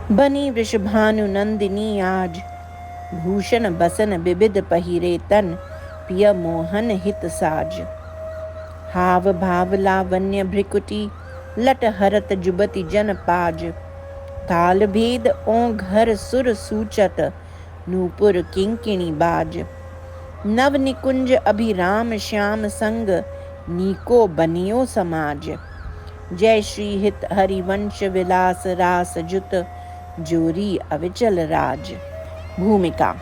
बनी वृषभानु नंदिनी आज, भूषण बसन विविध पहिरे तन, पिय मोहन हित साज। हाव भाव लावण्य भ्रिकुटी, लट हरत जुबति जन पाज। ताल भेद ओं घर सुर सूचत, नूपुर किंकिणी बाज। नव निकुंज अभिराम श्याम संग, नीको बनियो समाज। जय श्री हित हरिवंश विलास रास जुत, जोरी अविचल राज। भूमिका।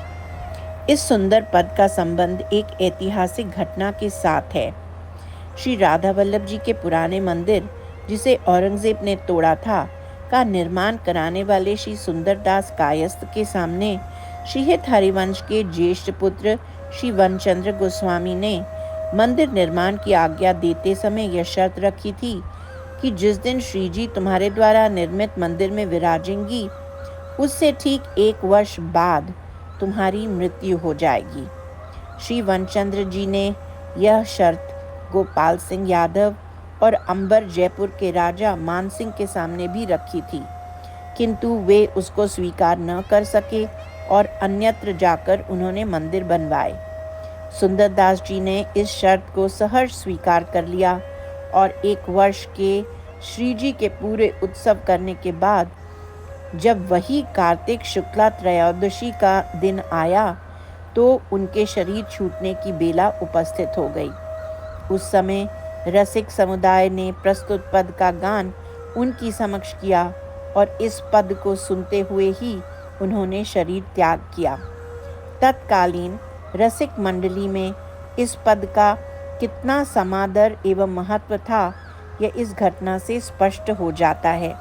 इस सुंदर पद का संबंध एक ऐतिहासिक घटना के साथ है। श्री राधा वल्लभ जी के पुराने मंदिर, जिसे औरंगजेब ने तोड़ा था, का निर्माण कराने वाले श्री सुंदरदास कायस्थ के सामने श्री हित हरिवंश के ज्येष्ठ पुत्र श्री वनचंद्र गोस्वामी ने मंदिर निर्माण की आज्ञा देते समय यह शर्त रखी थी कि जिस दिन श्री जी तुम्हारे द्वारा निर्मित मंदिर में विराजेंगी, उससे ठीक 1 वर्ष बाद तुम्हारी मृत्यु हो जाएगी। श्री वनचंद्र जी ने यह शर्त गोपाल सिंह यादव और अंबर जयपुर के राजा मान सिंह के सामने भी रखी थी, किंतु वे उसको स्वीकार न कर सके और अन्यत्र जाकर उन्होंने मंदिर बनवाए। सुंदरदास जी ने इस शर्त को सहर्ष स्वीकार कर लिया और 1 वर्ष के श्री जी के पूरे उत्सव करने के बाद जब वही कार्तिक शुक्ला त्रयोदशी का दिन आया तो उनके शरीर छूटने की बेला उपस्थित हो गई। उस समय रसिक समुदाय ने प्रस्तुत पद का गान उनकी समक्ष किया और इस पद को सुनते हुए ही उन्होंने शरीर त्याग किया। तत्कालीन रसिक मंडली में इस पद का कितना समादर एवं महत्व था, यह इस घटना से स्पष्ट हो जाता है।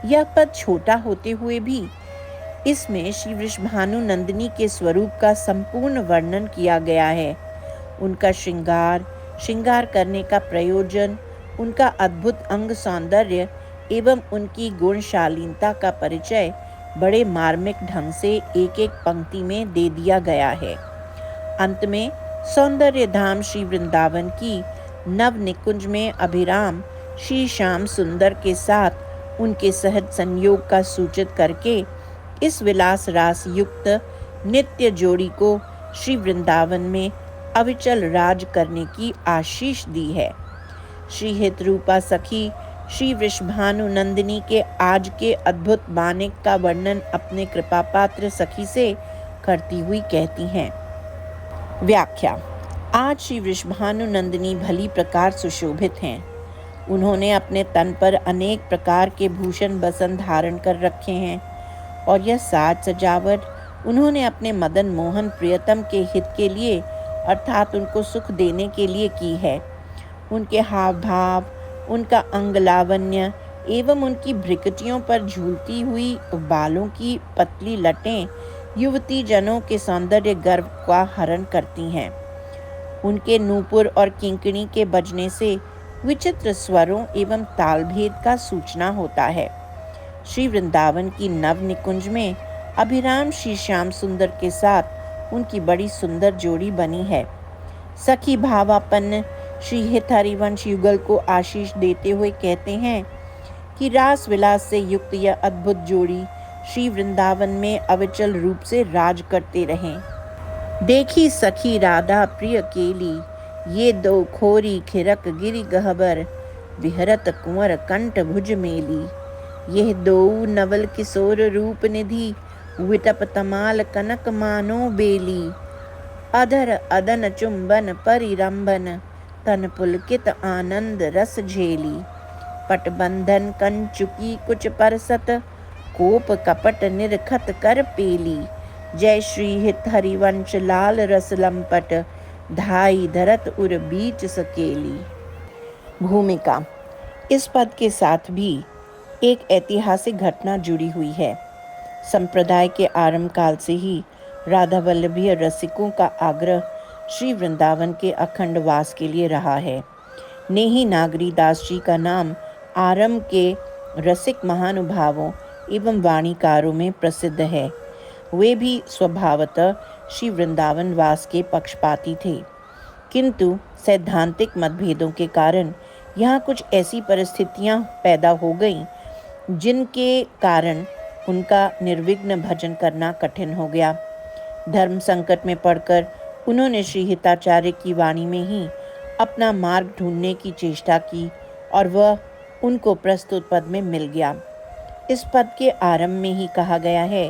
यह पद छोटा होते हुए भी इसमें श्री वृषभानु नंदिनी के स्वरूप का संपूर्ण वर्णन किया गया है। उनका श्रृंगार करने का प्रयोजन, उनका अद्भुत अंग सौंदर्य एवं उनकी गुणशालीनता का परिचय बड़े मार्मिक ढंग से एक एक पंक्ति में दे दिया गया है। अंत में सौंदर्य धाम श्री वृंदावन की नव निकुंज में अभिराम श्री श्याम सुंदर के साथ उनके सहज संयोग का सूचित करके इस विलास रास युक्त नित्य जोड़ी को श्री वृंदावन में अविचल राज करने की आशीष दी है। श्री हित रूपा सखी श्री वृषभानु नंदिनी के आज के अद्भुत मानिक का वर्णन अपने कृपा पात्र सखी से करती हुई कहती हैं। व्याख्या। आज श्री वृषभानु नंदिनी भली प्रकार सुशोभित हैं। उन्होंने अपने तन पर अनेक प्रकार के भूषण बसन धारण कर रखे हैं और यह साज सजावट उन्होंने अपने मदन मोहन प्रियतम के हित के लिए अर्थात उनको सुख देने के लिए की है। उनके हाव भाव, उनका अंग लावण्य एवं उनकी भ्रिकुटियों पर झूलती हुई बालों की पतली लटें युवती जनों के सौंदर्य गर्व का हरण करती हैं। उनके नूपुर और किंकिणी के बजने से विचित्र स्वरों एवं तालभेद का सूचना होता है। श्री वृंदावन की नव निकुंज में अभिराम श्री श्याम सुंदर के साथ उनकी बड़ी सुंदर जोड़ी बनी है। सखी भावापन्न श्री हित हरिवंश युगल को आशीष देते हुए कहते हैं कि रास विलास से युक्त यह अद्भुत जोड़ी श्री वृंदावन में अविचल रूप से राज करते रहें। देखी सखी राधा प्रिय केली, ये दो खोरी खिरक गिरि गहबर, विहरत कुंवर कंठ भुज मेली। यह दो नवल किशोर रूप निधि, विटप तमाल कनक मानो बेली। अधर अदन चुंबन परिरंबन, तन पुलकित आनंद रस झेली। पटबंधन कंचुकी कुछ परसत, कोप कपट निरखत कर पेली। जय श्री हित हरिवंश लाल रस लंपट, धाई धरत उर बीच सकेली। भूमिका। इस पद के साथ भी एक ऐतिहासिक घटना जुड़ी हुई है। संप्रदाय के आरंभ काल से ही राधा वल्लभीय रसिकों का आग्रह श्री वृंदावन के अखंड वास के लिए रहा है। नेही नागरी दास जी का नाम आरंभ के रसिक महानुभावों एवं वाणीकारों में प्रसिद्ध है। वे भी स्वभावतः श्री वृंदावन वास के पक्षपाती थे, किंतु सैद्धांतिक मतभेदों के कारण यहाँ कुछ ऐसी परिस्थितियाँ पैदा हो गईं जिनके कारण उनका निर्विघ्न भजन करना कठिन हो गया। धर्म संकट में पड़कर उन्होंने श्री हिताचार्य की वाणी में ही अपना मार्ग ढूंढने की चेष्टा की और वह उनको प्रस्तुत पद में मिल गया। इस पद के आरंभ में ही कहा गया है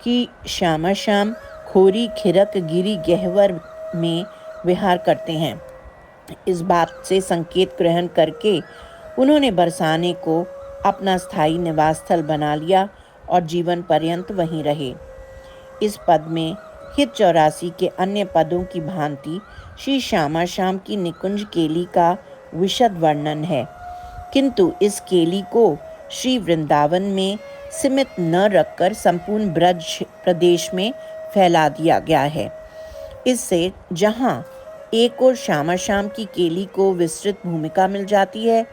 कि श्यामा श्याम खोरी खिरक गिरी गहवर में विहार करते हैं। इस बात से संकेत ग्रहण करके उन्होंने बरसाने को अपना स्थायी निवास स्थल बना लिया और जीवन पर्यंत वहीं रहे। इस पद में हित 84 के अन्य पदों की भांति श्री श्यामा श्याम की निकुंज केली का विशद वर्णन है, किंतु इस केली को श्री वृंदावन में सीमित न रखकर संपूर्ण ब्रज प्रदेश में फैला दिया गया है। इससे जहाँ एक ओर श्यामा श्याम की केली को विस्तृत भूमिका मिल जाती है,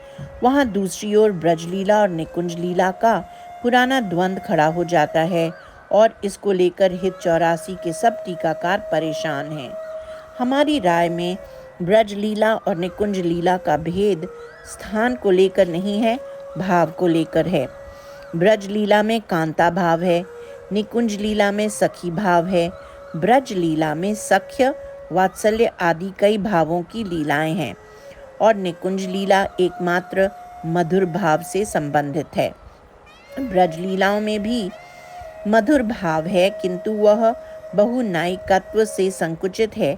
वहाँ दूसरी ओर ब्रजलीला और निकुंज लीला का पुराना द्वंद्व खड़ा हो जाता है और इसको लेकर हित 84 के सब टीकाकार परेशान हैं। हमारी राय में ब्रज लीला और निकुंज लीला का भेद स्थान को लेकर नहीं है, भाव को लेकर है। ब्रज लीला में कांता भाव है, निकुंज लीला में सखी भाव है। ब्रज लीला में सख्य, वात्सल्य आदि कई भावों की लीलाएं हैं और निकुंज लीला एकमात्र मधुर भाव से संबंधित है। ब्रज लीलाओं में भी मधुर भाव है, किंतु वह बहुनायिकत्व से संकुचित है,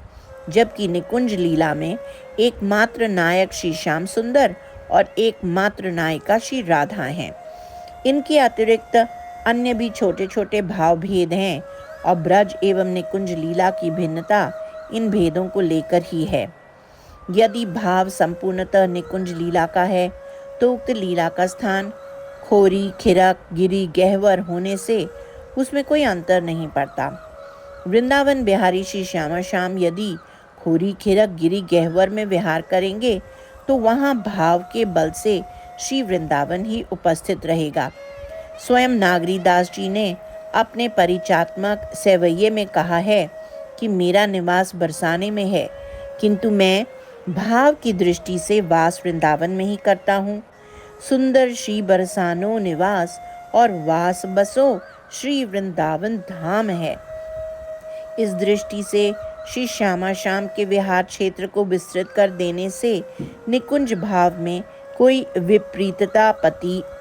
जबकि निकुंज लीला में एकमात्र नायक श्री श्याम सुंदर और एकमात्र नायिका श्री राधा हैं। इनके अतिरिक्त अन्य भी छोटे छोटे भाव भेद हैं और ब्रज एवं निकुंज लीला की भिन्नता इन भेदों को लेकर ही है। यदि भाव संपूर्णतः निकुंज लीला का है तो उक्त लीला का स्थान खोरी खिरक गिरी गहवर होने से उसमें कोई अंतर नहीं पड़ता। वृंदावन बिहारी श्री श्यामा श्याम यदि खोरी खिरक गिरी गहवर में विहार करेंगे तो वहाँ भाव के बल से श्री वृंदावन ही उपस्थित रहेगा। स्वयं नागरीदास जी ने अपने परिचात्मक सेवैये में कहा है कि मेरा निवास बरसाने में है, किंतु मैं भाव की दृष्टि से वास वृंदावन में ही करता हूँ। सुंदर श्री बरसानो निवास और वास बसो श्री वृंदावन धाम है। इस दृष्टि से श्री श्यामा श्याम के विहार क्षेत्र को विस्तृत कर देने से निकुंज भाव में कोई विपरीतता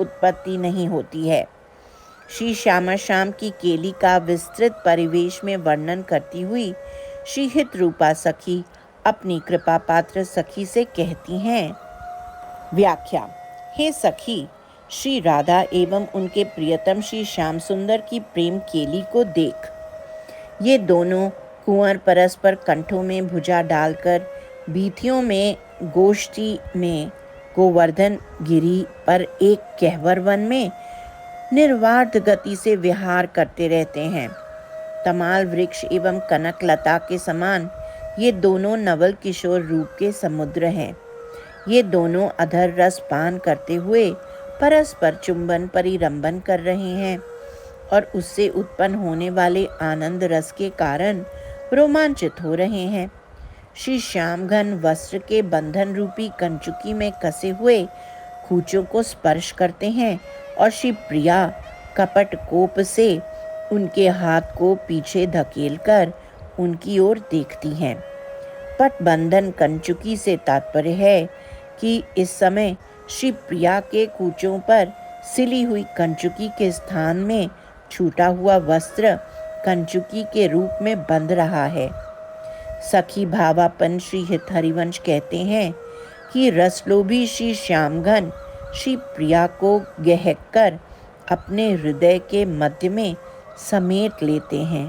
उत्पत्ति नहीं होती है। श्री श्यामा श्याम की केली का विस्तृत परिवेश में वर्णन करती हुई श्री हित रूपा सखी अपनी कृपा पात्र सखी से कहती हैं। व्याख्या। हे सखी, श्री राधा एवं उनके प्रियतम श्री श्याम सुंदर की प्रेम केली को देख। ये दोनों कुंवर परस्पर कंठों में भुजा डालकर बीथियों में गोष्ठी में गोवर्धन गिरी पर एक कहवर वन में निर्वाध गति से विहार करते रहते हैं। तमाल वृक्ष एवं कनक लता के समान ये दोनों नवल किशोर रूप के समुद्र हैं। ये दोनों अधर रस पान करते हुए परस्पर चुंबन परिरंबन कर रहे हैं और उससे उत्पन्न होने वाले आनंद रस के कारण रोमांचित हो रहे हैं। श्री श्याम घन वस्त्र के बंधन रूपी कंचुकी में कसे हुए खूंचों को स्पर्श करते हैं और श्री प्रिया कपट कोप से उनके हाथ को पीछे धकेलकर उनकी ओर देखती हैं। पट बंधन कंचुकी से तात्पर्य है कि इस समय श्री प्रिया के कूचों पर सिली हुई कंचुकी के स्थान में छूटा हुआ वस्त्र कंचुकी के रूप में बंध रहा है। सखी भावापन श्री हित हरिवंश कहते हैं कि रसलोभी श्री श्यामघन श्री प्रिया को गहक कर अपने हृदय के मध्य में समेट लेते हैं।